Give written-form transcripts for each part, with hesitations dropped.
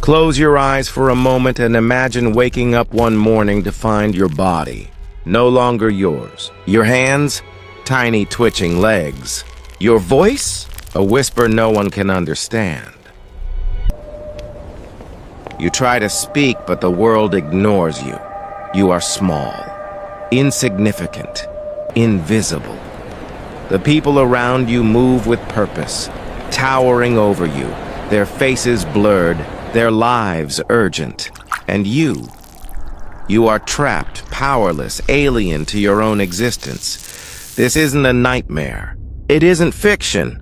Close your eyes for a moment and imagine waking up one morning to find your body no longer yours. Your hands, tiny twitching legs. Your voice, a whisper no one can understand. You try to speak, but the world ignores you. You are small, insignificant, invisible. The people around you move with purpose, towering over you, their faces blurred, their lives urgent. And you are trapped, powerless, alien to your own existence. This isn't a nightmare. It isn't fiction.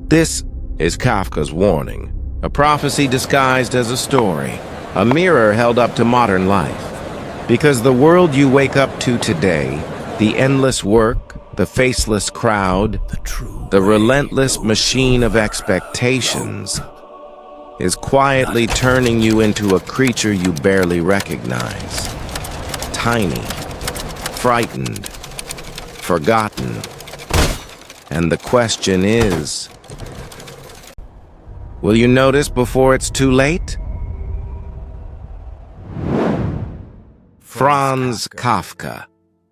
This is Kafka's warning, a prophecy disguised as a story, a mirror held up to modern life. Because the world you wake up to today, the endless work, the faceless crowd, the relentless machine of expectations, is quietly turning you into a creature you barely recognize. Tiny, frightened, forgotten. And the question is, will you notice before it's too late? Franz Kafka,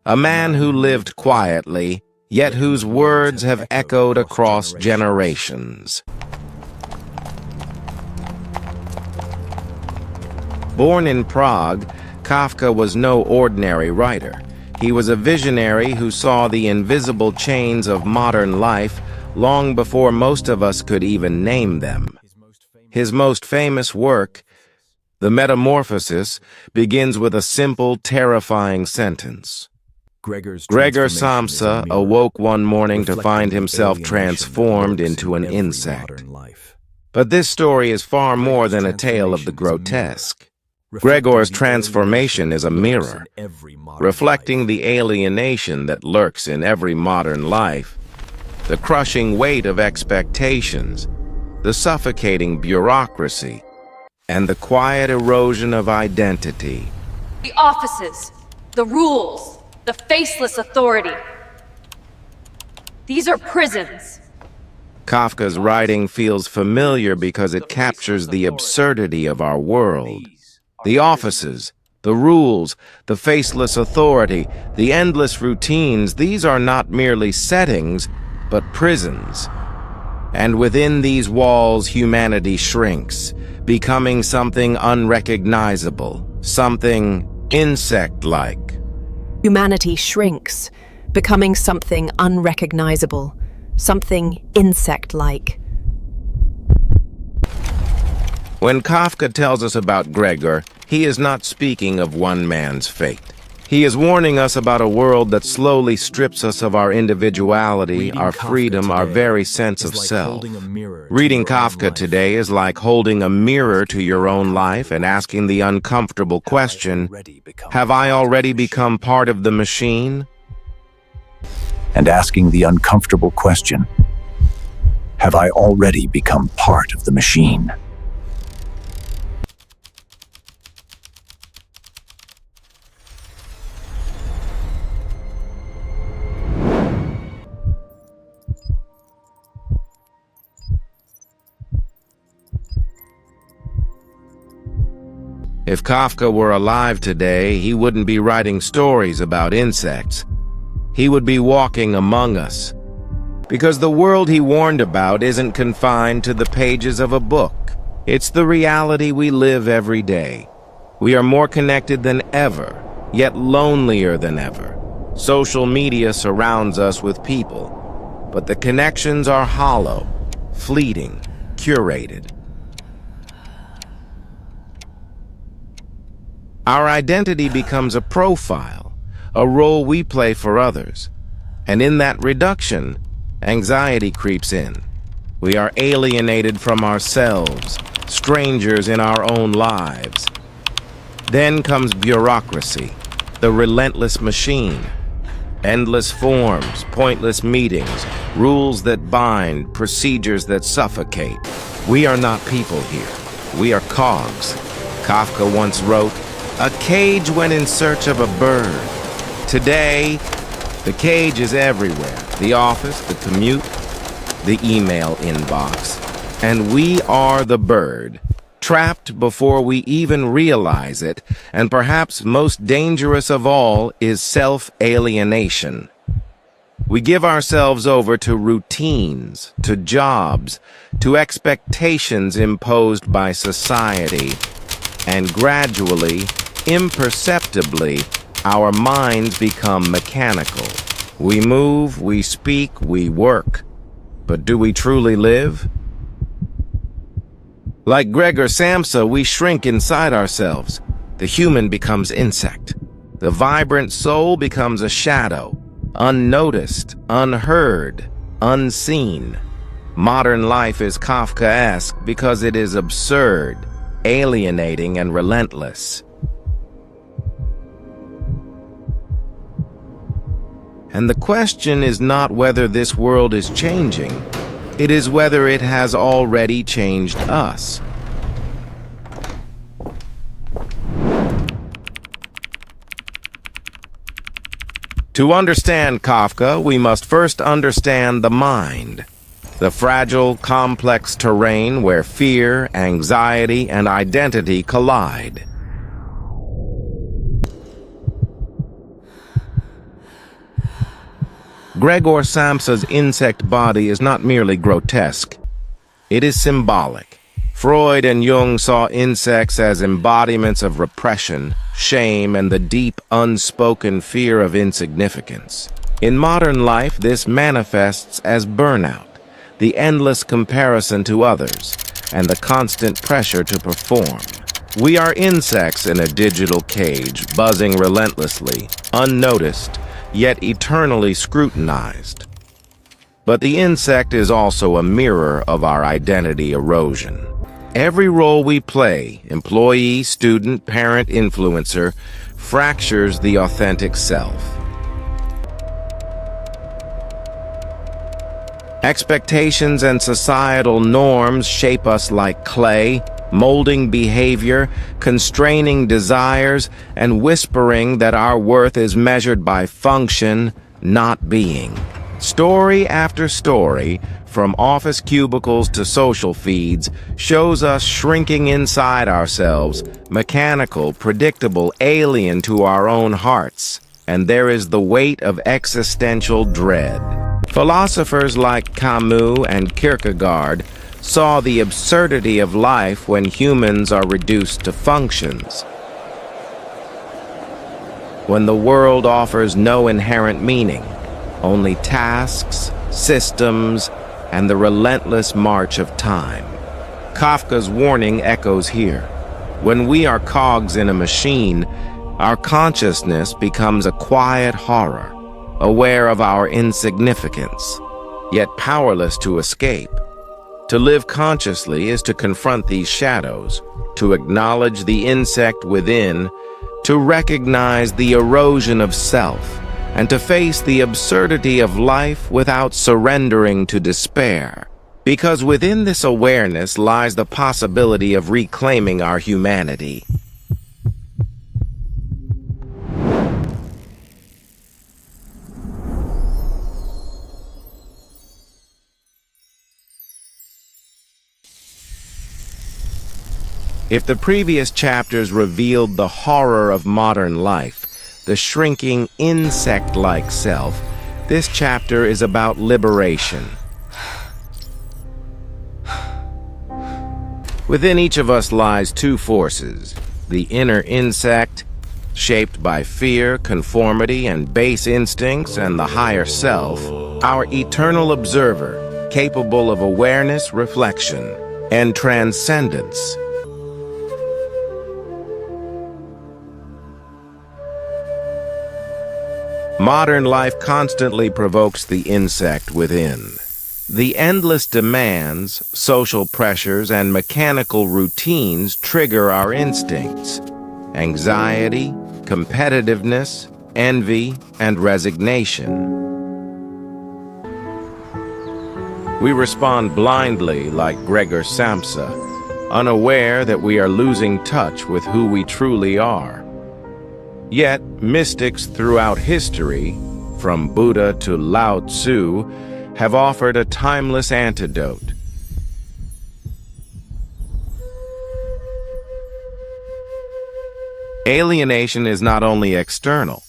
a man who lived quietly, yet whose words have echoed across generations. Born in Prague, Kafka was no ordinary writer. He was a visionary who saw the invisible chains of modern life long before most of us could even name them. His most famous work, The Metamorphosis, begins with a simple, terrifying sentence. Gregor Samsa awoke one morning to find himself transformed into an insect. But this story is far more than a tale of the grotesque. Gregor's transformation is a mirror, reflecting the alienation that lurks in every modern life, the crushing weight of expectations, the suffocating bureaucracy, and the quiet erosion of identity. The offices, the rules, the faceless authority. These are prisons. Kafka's writing feels familiar because it captures the absurdity of our world. The offices, the rules, the faceless authority, the endless routines, these are not merely settings, but prisons. And within these walls, humanity shrinks, becoming something unrecognizable, something insect-like. Humanity shrinks, becoming something unrecognizable, something insect-like. When Kafka tells us about Gregor, he is not speaking of one man's fate. He is warning us about a world that slowly strips us of our individuality, our freedom, our very sense of self. Reading Kafka today is like holding a mirror to your own life and asking the uncomfortable question, have I already become part of the machine? And asking the uncomfortable question, have I already become part of the machine? If Kafka were alive today, he wouldn't be writing stories about insects. He would be walking among us. Because the world he warned about isn't confined to the pages of a book. It's the reality we live every day. We are more connected than ever, yet lonelier than ever. Social media surrounds us with people, but the connections are hollow, fleeting, curated. Our identity becomes a profile, a role we play for others. And in that reduction, anxiety creeps in. We are alienated from ourselves, strangers in our own lives. Then comes bureaucracy, the relentless machine. Endless forms, pointless meetings, rules that bind, procedures that suffocate. We are not people here. We are cogs. Kafka once wrote, "A cage went in search of a bird." Today, the cage is everywhere. The office, the commute, the email inbox. And we are the bird, trapped before we even realize it, and perhaps most dangerous of all is self-alienation. We give ourselves over to routines, to jobs, to expectations imposed by society, and gradually, imperceptibly, our minds become mechanical. We move, we speak, we work. But do we truly live? Like Gregor Samsa, we shrink inside ourselves. The human becomes insect. The vibrant soul becomes a shadow, unnoticed, unheard, unseen. Modern life is Kafkaesque because it is absurd, alienating, and relentless. And the question is not whether this world is changing, it is whether it has already changed us. To understand Kafka, we must first understand the mind, the fragile, complex terrain where fear, anxiety, and identity collide. Gregor Samsa's insect body is not merely grotesque. It is symbolic. Freud and Jung saw insects as embodiments of repression, shame, and the deep, unspoken fear of insignificance. In modern life, this manifests as burnout, the endless comparison to others, and the constant pressure to perform. We are insects in a digital cage, buzzing relentlessly, unnoticed, yet eternally scrutinized. But the insect is also a mirror of our identity erosion. Every role we play, employee, student, parent, influencer, fractures the authentic self. Expectations and societal norms shape us like clay, molding behavior, constraining desires, and whispering that our worth is measured by function, not being. Story after story, from office cubicles to social feeds, shows us shrinking inside ourselves, mechanical, predictable, alien to our own hearts. And there is the weight of existential dread. Philosophers like Camus and Kierkegaard saw the absurdity of life when humans are reduced to functions. When the world offers no inherent meaning, only tasks, systems, and the relentless march of time. Kafka's warning echoes here. When we are cogs in a machine, our consciousness becomes a quiet horror, aware of our insignificance, yet powerless to escape. To live consciously is to confront these shadows, to acknowledge the insect within, to recognize the erosion of self, and to face the absurdity of life without surrendering to despair. Because within this awareness lies the possibility of reclaiming our humanity. If the previous chapters revealed the horror of modern life, the shrinking insect-like self, this chapter is about liberation. Within each of us lies two forces: the inner insect, shaped by fear, conformity, and base instincts, and the higher self, our eternal observer, capable of awareness, reflection, and transcendence. Modern life constantly provokes the insect within. The endless demands, social pressures, and mechanical routines trigger our instincts: anxiety, competitiveness, envy, and resignation. We respond blindly like Gregor Samsa, unaware that we are losing touch with who we truly are. Yet, mystics throughout history, from Buddha to Lao Tzu, have offered a timeless antidote. Alienation is not only external,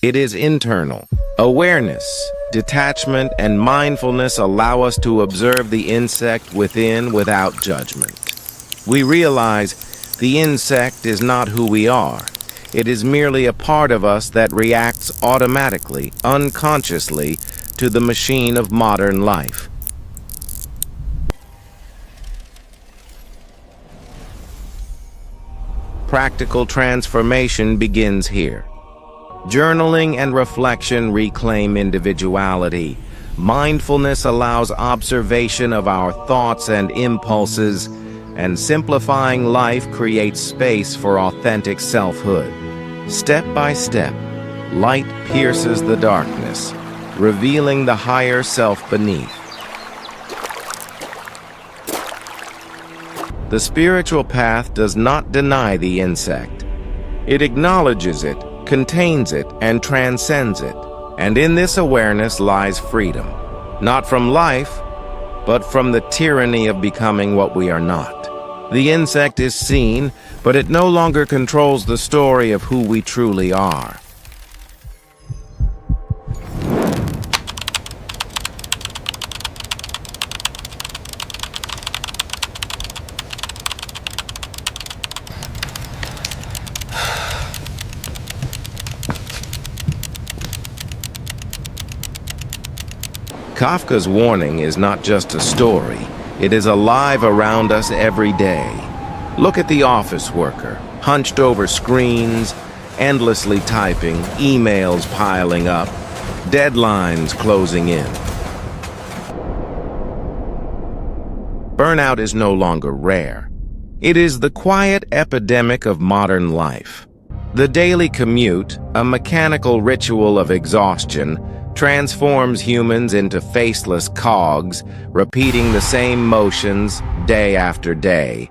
it is internal. Awareness, detachment, and mindfulness allow us to observe the insect within without judgment. We realize the insect is not who we are. It is merely a part of us that reacts automatically, unconsciously, to the machine of modern life. Practical transformation begins here. Journaling and reflection reclaim individuality. Mindfulness allows observation of our thoughts and impulses, and simplifying life creates space for authentic selfhood. Step by step, light pierces the darkness, revealing the higher self beneath. The spiritual path does not deny the insect. It acknowledges it, contains it, and transcends it. And in this awareness lies freedom, not from life, but from the tyranny of becoming what we are not. The insect is seen, but it no longer controls the story of who we truly are. Kafka's warning is not just a story, it is alive around us every day. Look at the office worker, hunched over screens, endlessly typing, emails piling up, deadlines closing in. Burnout is no longer rare. It is the quiet epidemic of modern life. The daily commute, a mechanical ritual of exhaustion, transforms humans into faceless cogs, repeating the same motions day after day.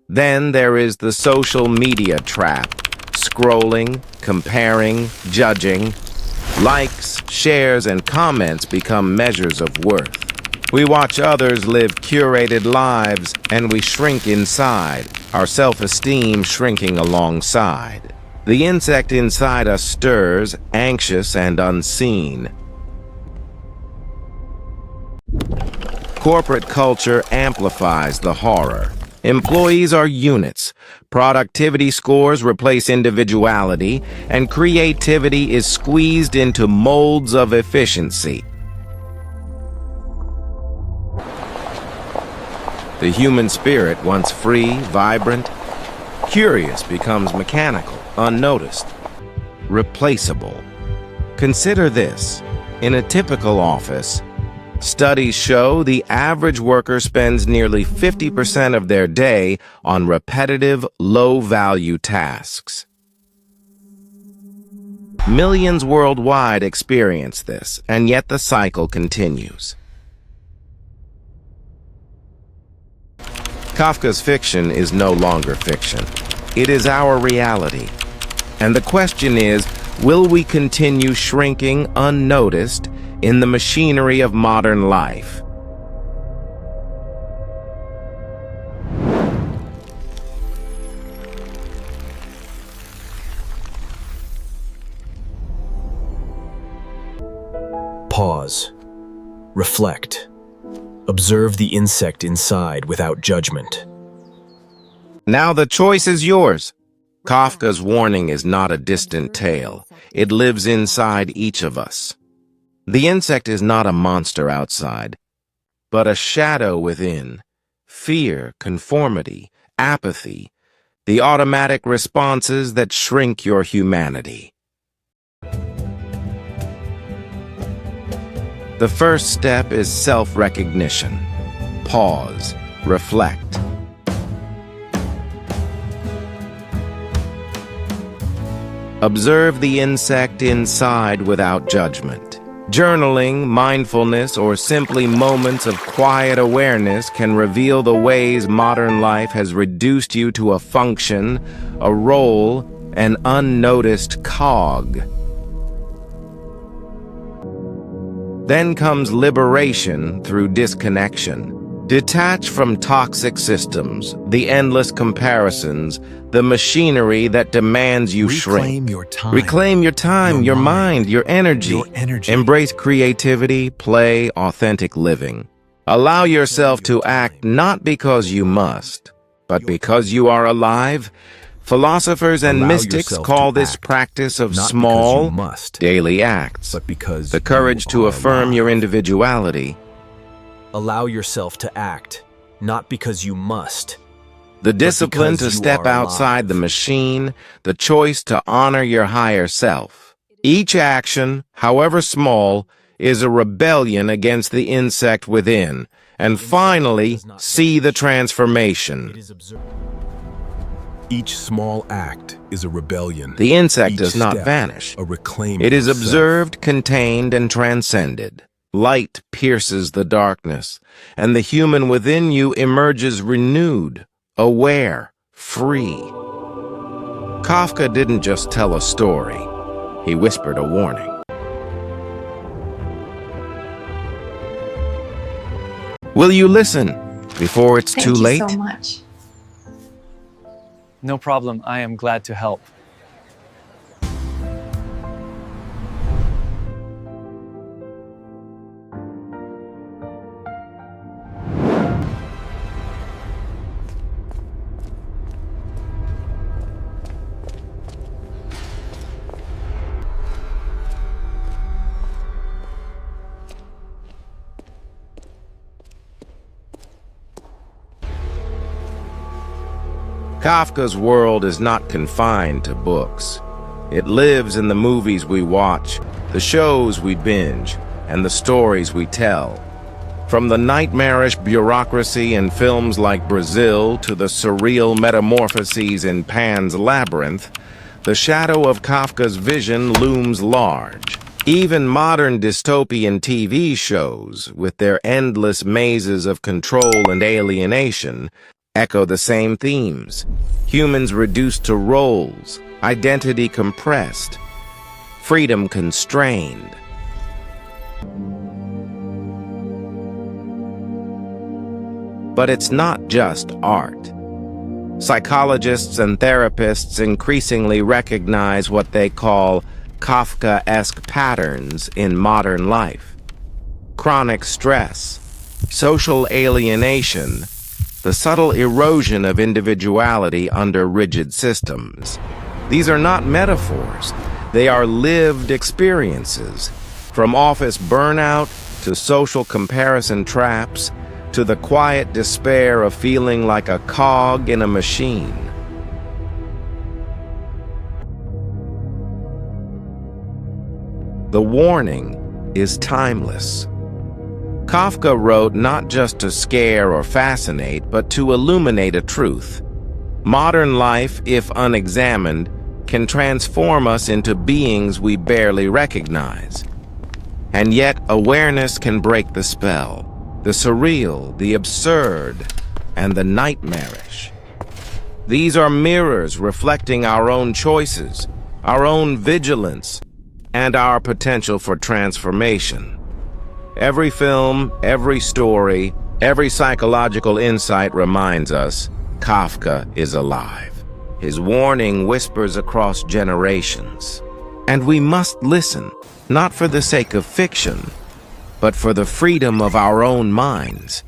Then there is the social media trap, scrolling, comparing, judging. Likes, shares, and comments become measures of worth. We watch others live curated lives, and we shrink inside, our self-esteem shrinking alongside. The insect inside us stirs, anxious and unseen. Corporate culture amplifies the horror. Employees are units. Productivity scores replace individuality, and creativity is squeezed into molds of efficiency. The human spirit, once free, vibrant, curious, becomes mechanical, unnoticed, replaceable. Consider this. In a typical office, studies show the average worker spends nearly 50% of their day on repetitive, low-value tasks. Millions worldwide experience this, and yet the cycle continues. Kafka's fiction is no longer fiction. It is our reality. And the question is, will we continue shrinking unnoticed in the machinery of modern life? Pause. Reflect. Observe the insect inside without judgment. Now the choice is yours. Kafka's warning is not a distant tale. It lives inside each of us. The insect is not a monster outside, but a shadow within. Fear, conformity, apathy, the automatic responses that shrink your humanity. The first step is self-recognition. Pause. Reflect. Observe the insect inside without judgment. Journaling, mindfulness, or simply moments of quiet awareness can reveal the ways modern life has reduced you to a function, a role, an unnoticed cog. Then comes liberation through disconnection. Detach from toxic systems, the endless comparisons, the machinery that demands you shrink. Reclaim your time. Reclaim your time, your mind, your energy. Your energy. Embrace creativity, play, authentic living. Allow yourself to act not because you must, but because you are alive. Philosophers and Allow mystics yourself call to this act, practice of not because small, you must, daily acts. but because The courage you to are affirm alive. your individuality. Allow yourself to act, not because you must. The discipline because to you step are outside alive. the machine, the choice to honor your higher self. Each action, however small, is a rebellion against the insect within. And finally, see the transformation. Each small act is a rebellion. The insect Each does not step, vanish. a reclaiming It is of self. observed, contained, and transcended. Light pierces the darkness, and the human within you emerges renewed, aware, free. Kafka didn't just tell a story. He whispered a warning. Will you listen before it's too late? Thank you so much. No problem. I am glad to help. Kafka's world is not confined to books. It lives in the movies we watch, the shows we binge, and the stories we tell. From the nightmarish bureaucracy in films like Brazil to the surreal metamorphoses in Pan's Labyrinth, the shadow of Kafka's vision looms large. Even modern dystopian TV shows, with their endless mazes of control and alienation, echo the same themes. Humans reduced to roles, identity compressed, freedom constrained. But it's not just art. Psychologists and therapists increasingly recognize what they call Kafkaesque patterns in modern life. Chronic stress, social alienation, the subtle erosion of individuality under rigid systems. These are not metaphors. They are lived experiences. From office burnout to social comparison traps to the quiet despair of feeling like a cog in a machine. The warning is timeless. Kafka wrote not just to scare or fascinate, but to illuminate a truth. Modern life, if unexamined, can transform us into beings we barely recognize. And yet, awareness can break the spell. The surreal, the absurd, and the nightmarish. These are mirrors reflecting our own choices, our own vigilance, and our potential for transformation. Every film, every story, every psychological insight reminds us Kafka is alive. His warning whispers across generations. And we must listen, not for the sake of fiction, but for the freedom of our own minds.